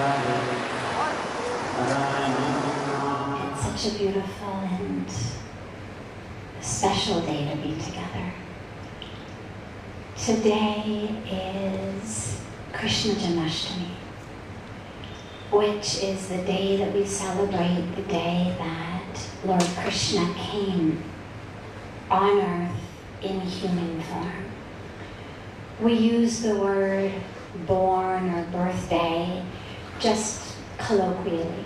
It's such a beautiful and special day to be together. Today is Krishna Janmashtami, which is the day that we celebrate the day that Lord Krishna came on earth in human form. We use the word born or birthday just colloquially,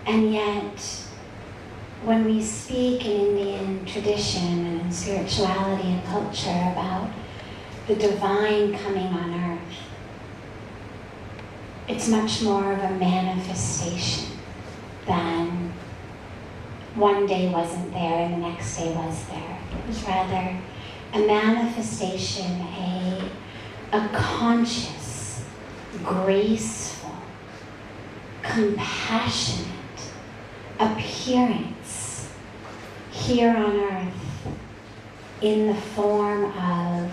and yet when we speak in Indian tradition and in spirituality and culture about the divine coming on earth, it's much more of a manifestation than one day wasn't there and the next day was there. It was rather a manifestation, a conscious, graceful, compassionate appearance here on earth in the form of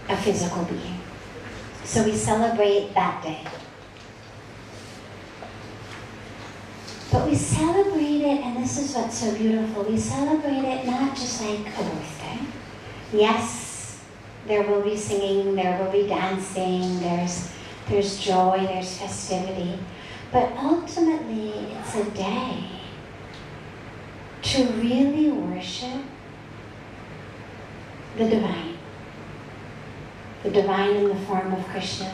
a physical being. So we celebrate that day. But we celebrate it, and this is what's so beautiful, we celebrate it not just like a birthday. Yes, there will be singing, there will be dancing, there's joy, there's festivity. But ultimately, it's a day to really worship the divine. The divine in the form of Krishna,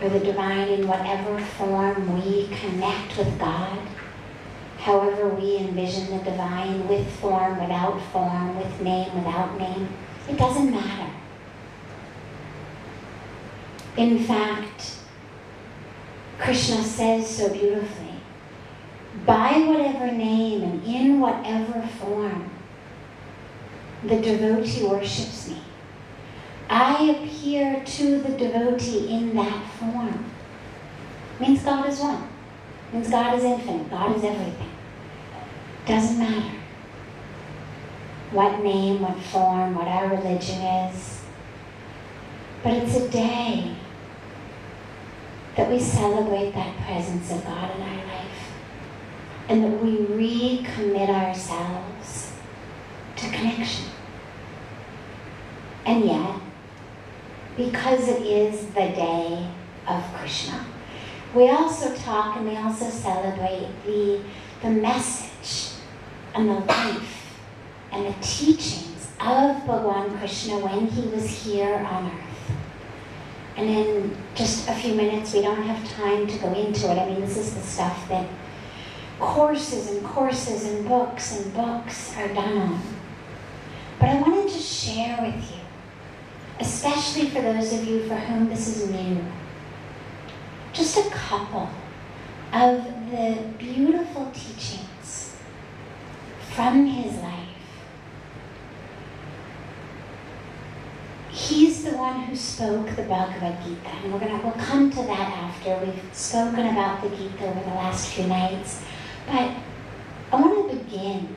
or the divine in whatever form we connect with God, however we envision the divine, with form, without form, with name, without name. It doesn't matter. In fact, Krishna says so beautifully, by whatever name and in whatever form the devotee worships me, I appear to the devotee in that form. Means God is one. Means God is infinite. God is everything. Doesn't matter what name, what form, what our religion is. But it's a day that we celebrate that presence of God in our life, and that we recommit ourselves to connection. And yet, because it is the day of Krishna, we also talk and we also celebrate the message and the life and the teachings of Bhagawan Krishna when he was here on earth. And in just a few minutes, we don't have time to go into it. I mean, this is the stuff that courses and courses and books are done on. But I wanted to share with you, especially for those of you for whom this is new, just a couple of the beautiful teachings from his life. He's the one who spoke the Bhagavad Gita, and we'll come to that after. We've spoken about the Gita over the last few nights, but I want to begin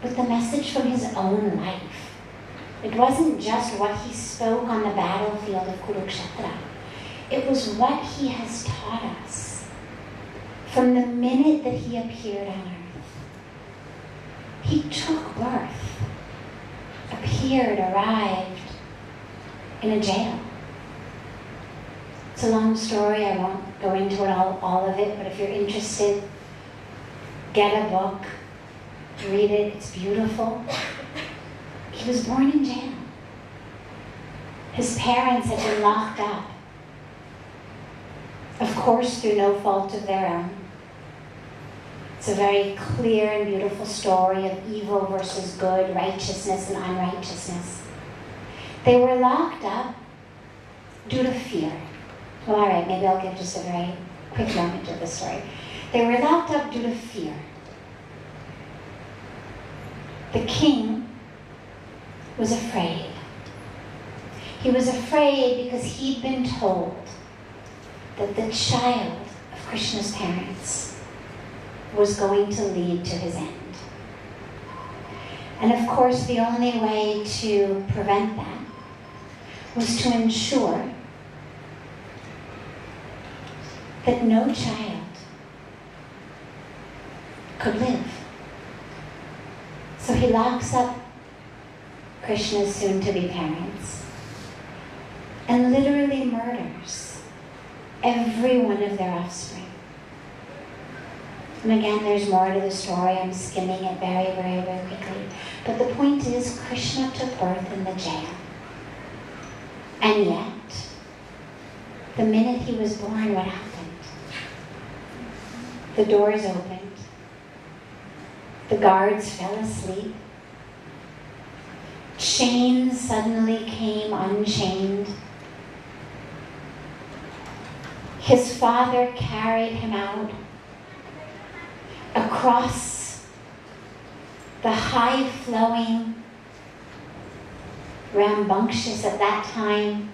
with the message from his own life. It wasn't just what he spoke on the battlefield of Kurukshetra. It was what he has taught us from the minute that he appeared on earth. He took birth, appeared, arrived in a jail. It's a long story. I won't go into it all of it, but if you're interested, get a book, read it. It's beautiful. He was born in jail. His parents had been locked up, of course, through no fault of their own. It's a very clear and beautiful story of evil versus good, righteousness and unrighteousness. They were locked up due to fear. Well, all right, maybe I'll give just a very quick moment of the story. They were locked up due to fear. The king was afraid. He was afraid because he'd been told that the child of Krishna's parents was going to lead to his end. And of course, the only way to prevent that was to ensure that no child could live. So he locks up Krishna's soon-to-be parents and literally murders every one of their offspring. And again, there's more to the story. I'm skimming it very, very, very quickly. But the point is, Krishna took birth in the jail. And yet, the minute he was born, what happened? The doors opened. The guards fell asleep. Chains suddenly came unchained. His father carried him out across the high-flowing, rambunctious at that time,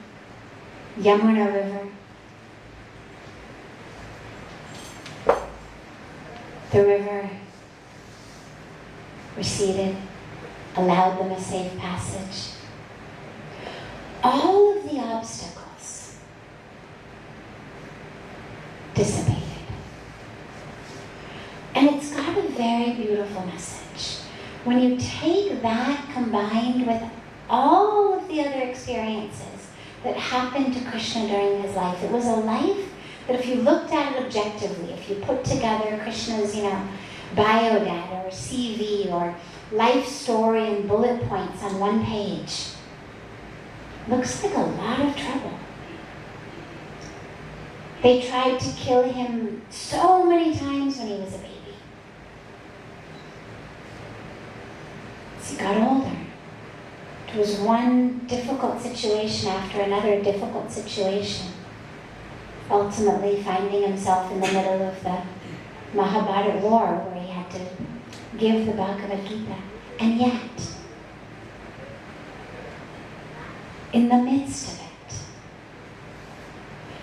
Yamuna River. The river receded, allowed them a safe passage. All of the obstacles dissipated. And it's got a very beautiful message. When you take that combined with all of the other experiences that happened to Krishna during his life, it was a life that if you looked at it objectively, if you put together Krishna's, biodata or CV or life story and bullet points on one page, looks like a lot of trouble. They tried to kill him so many times when he was a baby. As he got older, it was one difficult situation after another difficult situation, ultimately finding himself in the middle of the Mahabharata war where he had to give the Bhagavad Gita. And yet, in the midst of it,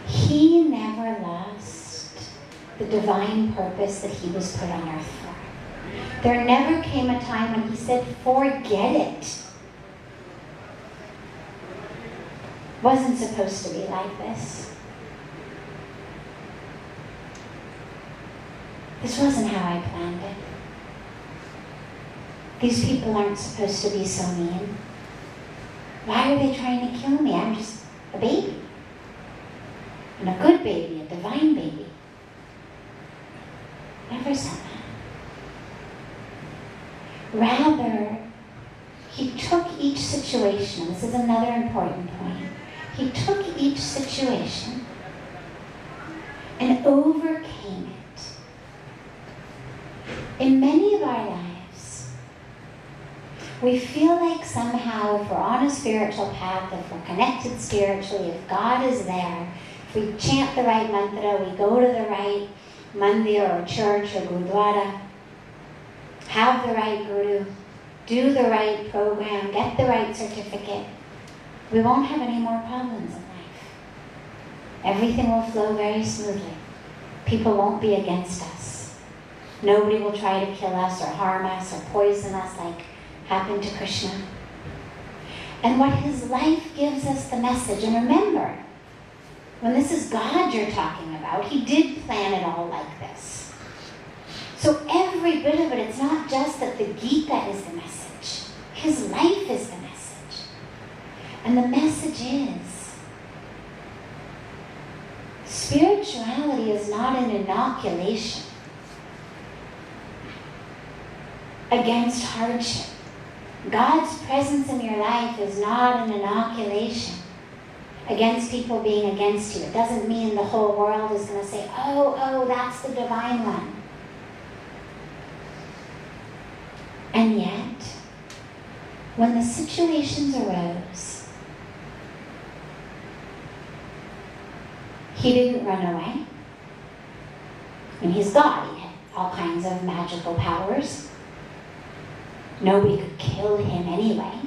he never lost the divine purpose that he was put on earth for. There never came a time when he said, forget it. Wasn't supposed to be like this. This wasn't how I planned it. These people aren't supposed to be so mean. Why are they trying to kill me? I'm just a baby. And a good baby, a divine baby. Never said that. Rather, he took each situation. This is another important point. He took each situation and overcame it. In many of our lives, we feel like somehow if we're on a spiritual path, if we're connected spiritually, if God is there, if we chant the right mantra, we go to the right mandir or church or gurdwara, have the right guru, do the right program, get the right certificate, we won't have any more problems in life. Everything will flow very smoothly. People won't be against us. Nobody will try to kill us or harm us or poison us like happened to Krishna. And what his life gives us the message. And remember, when this is God you're talking about, he did plan it all like this. So every bit of it, it's not just that the Gita is the message. His life is the message. And the message is, spirituality is not an inoculation against hardship. God's presence in your life is not an inoculation against people being against you. It doesn't mean the whole world is going to say, oh, that's the divine one. And yet, when the situations arose, he didn't run away. And he's God. He had all kinds of magical powers. Nobody could kill him anyway.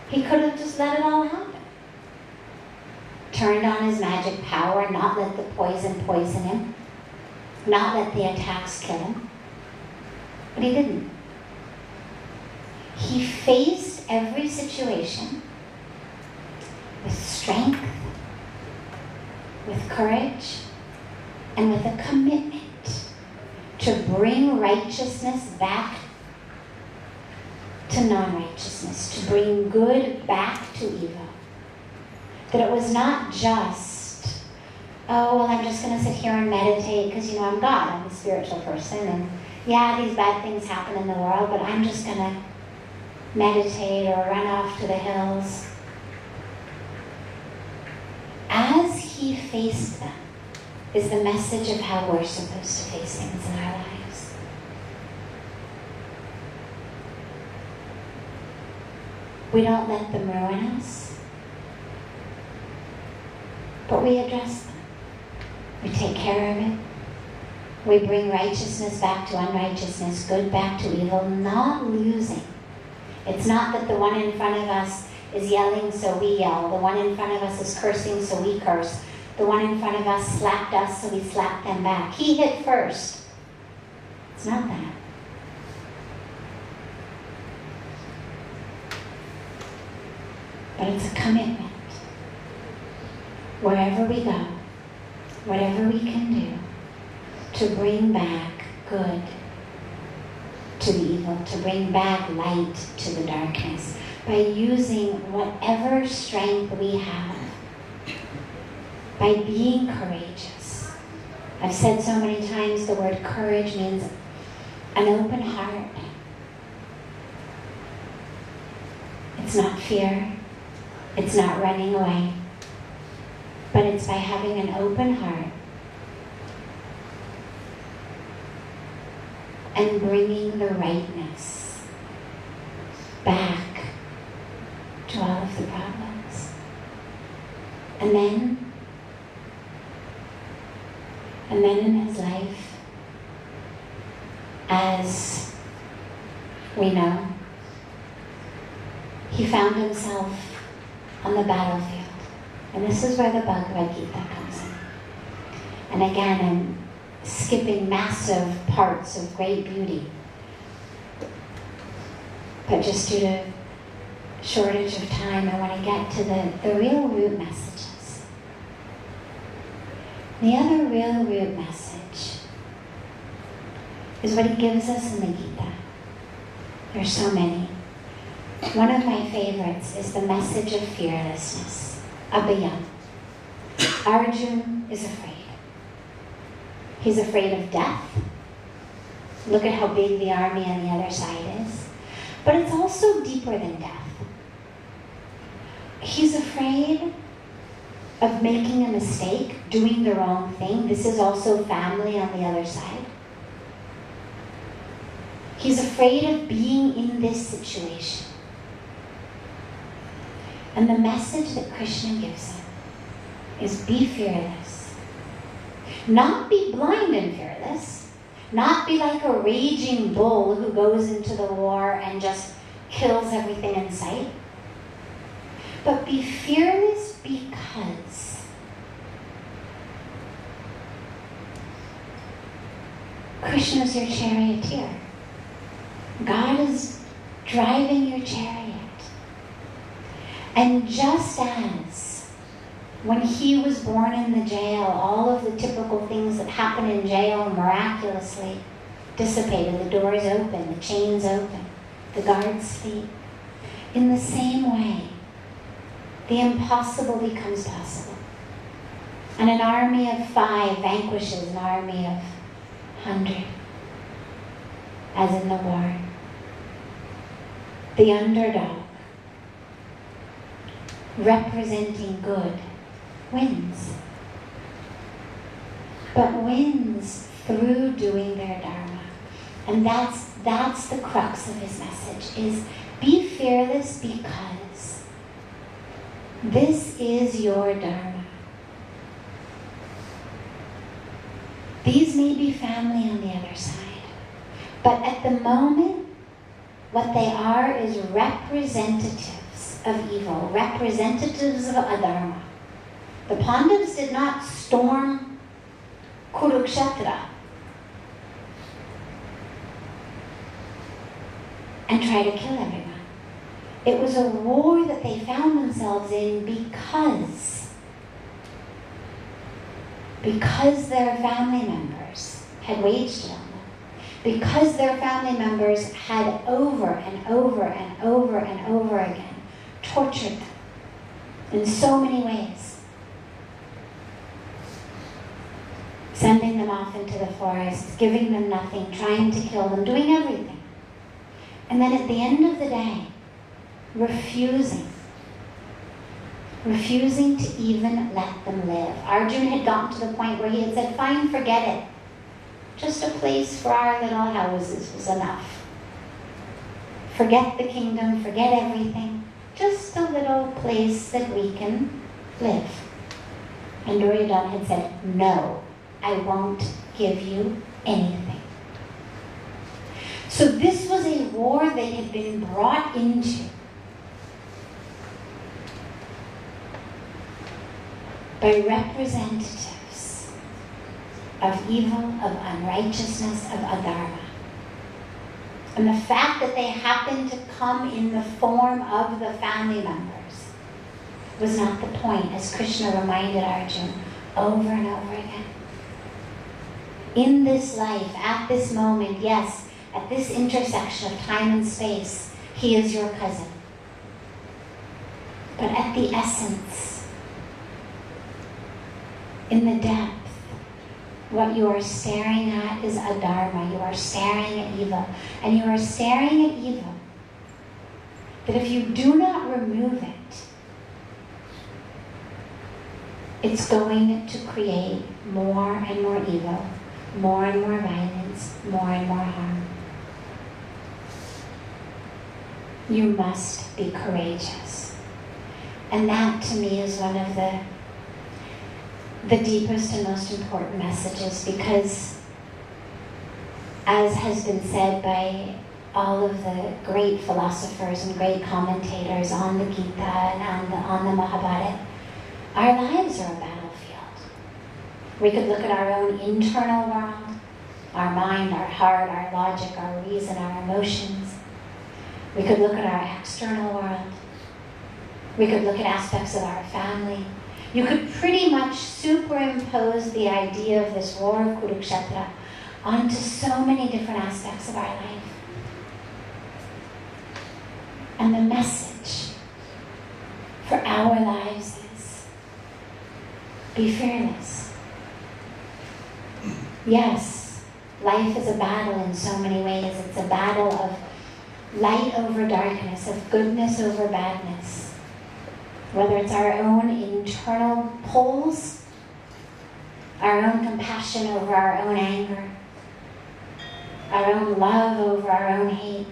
He could have just let it all happen. Turned on his magic power, not let the poison him, not let the attacks kill him. But he didn't. He faced every situation with strength with courage, and with a commitment to bring righteousness back to non-righteousness, to bring good back to evil. That it was not just, oh, well, I'm just going to sit here and meditate because, you know, I'm God, I'm a spiritual person, and yeah, these bad things happen in the world, but I'm just going to meditate or run off to the hills. As he faced them is the message of how we're supposed to face things in our lives. We don't let them ruin us, but we address them. We take care of it. We bring righteousness back to unrighteousness, good back to evil, not losing. It's not that the one in front of us is yelling, so we yell. The one in front of us is cursing, so we curse. The one in front of us slapped us, so we slapped them back. He hit first. It's not that. But it's a commitment. Wherever we go, whatever we can do, to bring back good to the evil, to bring back light to the darkness, by using whatever strength we have, by being courageous. I've said so many times the word courage means an open heart. It's not fear. It's not running away. But it's by having an open heart and bringing the rightness back to all of the problems. And then in his life, as we know, he found himself on the battlefield. And this is where the Bhagavad Gita comes in. And again, I'm skipping massive parts of great beauty. But just due to shortage of time, I want to get to the real root messages. The other real root message is what he gives us in the Gita. There's so many. One of my favorites is the message of fearlessness. Abhayam. Arjun is afraid. He's afraid of death. Look at how big the army on the other side is. But it's also deeper than death. He's afraid of making a mistake, doing the wrong thing. This is also family on the other side. He's afraid of being in this situation. And the message that Krishna gives him is be fearless. Not be blind and fearless. Not be like a raging bull who goes into the war and just kills everything in sight. But be fearless because Krishna's your charioteer. God is driving your chariot. And just as when he was born in the jail, all of the typical things that happen in jail miraculously dissipated. The doors open, the chains open, the guards sleep. In the same way, the impossible becomes possible. And an army of 5 vanquishes an army of 100, as in the war. The underdog, representing good, wins. But wins through doing their dharma. And that's the crux of his message, is be fearless because this is your dharma. These may be family on the other side, but at the moment, what they are is representatives of evil, representatives of adharma. The Pandavas did not storm Kurukshetra and try to kill everyone. It was a war that they found themselves in because because their family members had waged it on them, because their family members had over and over and over and over again tortured them in so many ways, sending them off into the forests, giving them nothing, trying to kill them, doing everything. And then at the end of the day, refusing to even let them live. Arjuna had gotten to the point where he had said, fine, forget it. Just a place for our little houses was enough. Forget the kingdom, forget everything. Just a little place that we can live. And Duryodhana had said, no, I won't give you anything. So this was a war they had been brought into by representatives of evil, of unrighteousness, of adharma. And the fact that they happened to come in the form of the family members was not the point, as Krishna reminded Arjuna over and over again. In this life, at this moment, yes, at this intersection of time and space, he is your cousin. But at the essence, in the depth, what you are staring at is adharma. You are staring at evil. And you are staring at evil that if you do not remove it, it's going to create more and more evil, more and more violence, more and more harm. You must be courageous. And that, to me, is one of the deepest and most important messages, because, as has been said by all of the great philosophers and great commentators on the Gita and on the Mahabharata, our lives are a battlefield. We could look at our own internal world, our mind, our heart, our logic, our reason, our emotions. We could look at our external world. We could look at aspects of our family. You could pretty much superimpose the idea of this war of Kurukshetra onto so many different aspects of our life. And the message for our lives is, be fearless. Yes, life is a battle in so many ways. It's a battle of light over darkness, of goodness over badness. Whether it's our own internal pulls, our own compassion over our own anger, our own love over our own hate.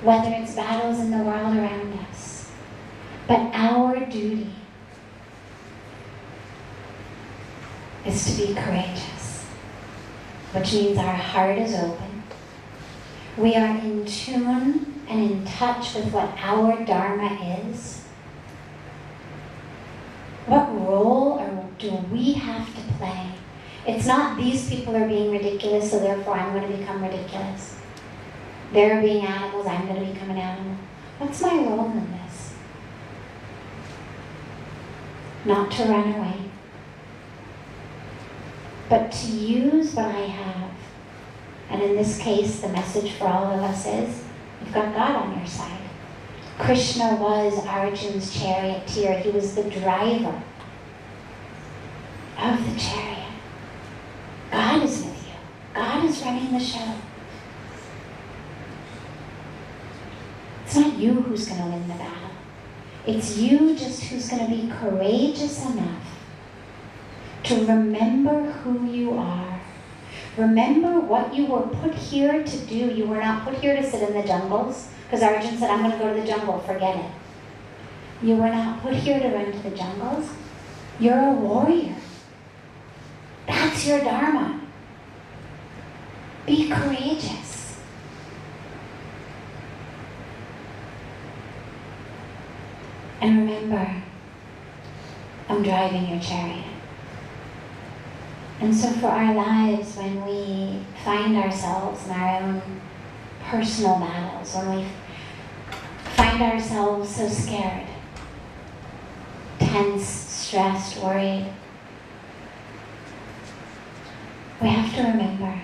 Whether it's battles in the world around us. But our duty is to be courageous, which means our heart is open. We are in tune and in touch with what our dharma is. What role do we have to play? It's not these people are being ridiculous, so therefore I'm going to become ridiculous. They're being animals, I'm going to become an animal. What's my role in this? Not to run away, but to use what I have. And in this case, the message for all of us is, you've got God on your side. Krishna was Arjuna's charioteer. He was the driver of the chariot. God is with you. God is running the show. It's not you who's going to win the battle. It's you just who's going to be courageous enough to remember who you are. Remember what you were put here to do. You were not put here to sit in the jungles, because Arjuna said, I'm going to go to the jungle, forget it. You were not put here to run to the jungles. You're a warrior. That's your dharma. Be courageous. And remember, I'm driving your chariot. And so for our lives, when we find ourselves in our own personal battles, when we find ourselves so scared, tense, stressed, worried, we have to remember,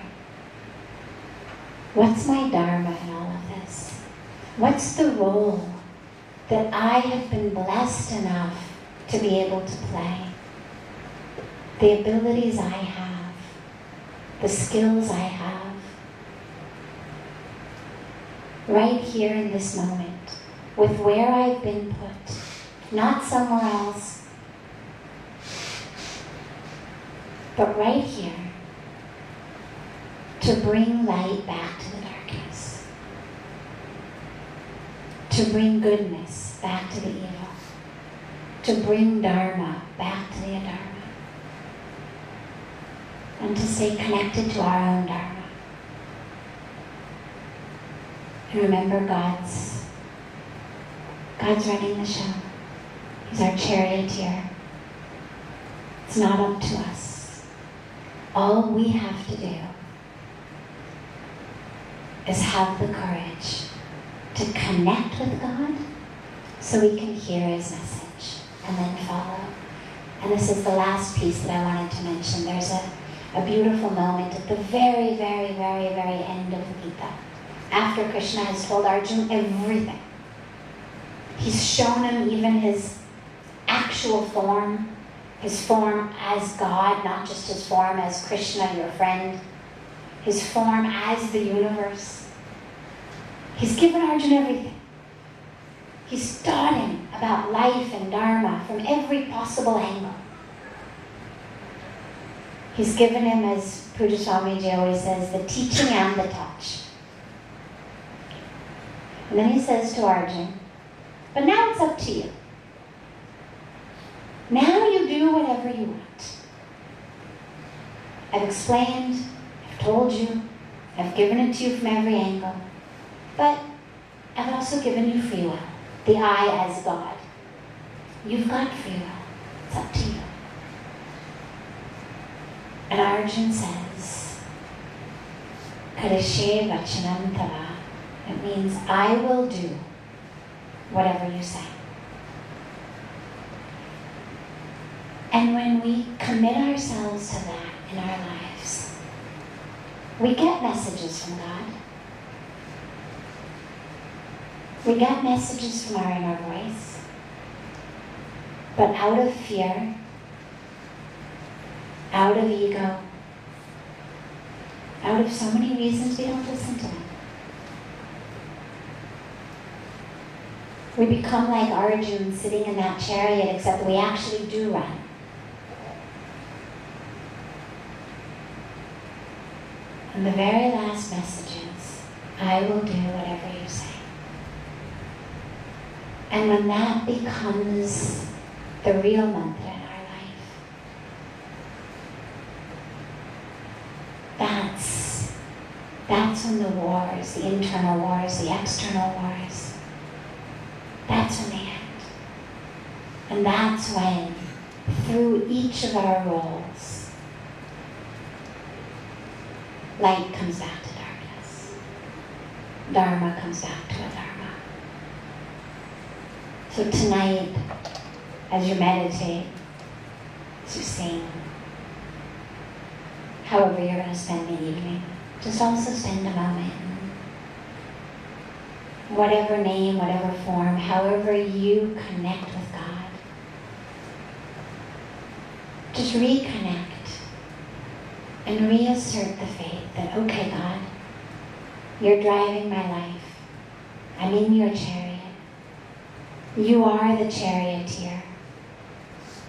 what's my dharma in all of this? What's the role that I have been blessed enough to be able to play? The abilities I have, the skills I have, right here in this moment, with where I've been put, not somewhere else, but right here, to bring light back to the darkness, to bring goodness back to the evil, to bring dharma back to the adharma, and to stay connected to our own dharma. And remember, God's running the show. He's our charioteer. It's not up to us. All we have to do is have the courage to connect with God so we can hear His message and then follow. And this is the last piece that I wanted to mention. There's a beautiful moment at the very, very, very, very end of the Gita. After Krishna has told Arjuna everything. He's shown him even his actual form, his form as God, not just his form as Krishna, your friend, his form as the universe. He's given Arjuna everything. He's taught him about life and dharma from every possible angle. He's given him, as Puja Swamiji always says, the teaching and the touch. And then he says to Arjuna, but now it's up to you. Now you do whatever you want. I've explained, I've told you, I've given it to you from every angle, but I've also given you free will, the I as God. You've got free will. It's up to you. And Arjuna says, Karishe vachanam tava. It means, I will do whatever you say. And when we commit ourselves to that in our lives, we get messages from God. We get messages from our inner voice. But out of fear, out of ego, out of so many reasons, we don't listen to them. We become like Arjuna sitting in that chariot, except that we actually do run. And the very last message is, I will do whatever you say. And when that becomes the real mantra in our life, that's when the wars, the internal wars, the external wars, that's when they end. And that's when, through each of our roles, light comes back to darkness. Dharma comes back to adharma. So tonight, as you meditate, as you sing, however you're going to spend the evening, just also spend a moment. Whatever name, whatever form, however you connect with God. Just reconnect and reassert the faith that, okay, God, you're driving my life. I'm in your chariot. You are the charioteer.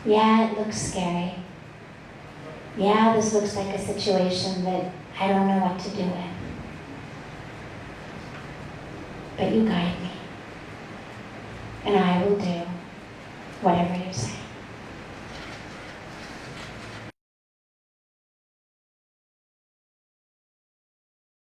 Yeah, it looks scary. Yeah, this looks like a situation that I don't know what to do with. But you guide me. And I will do whatever you say.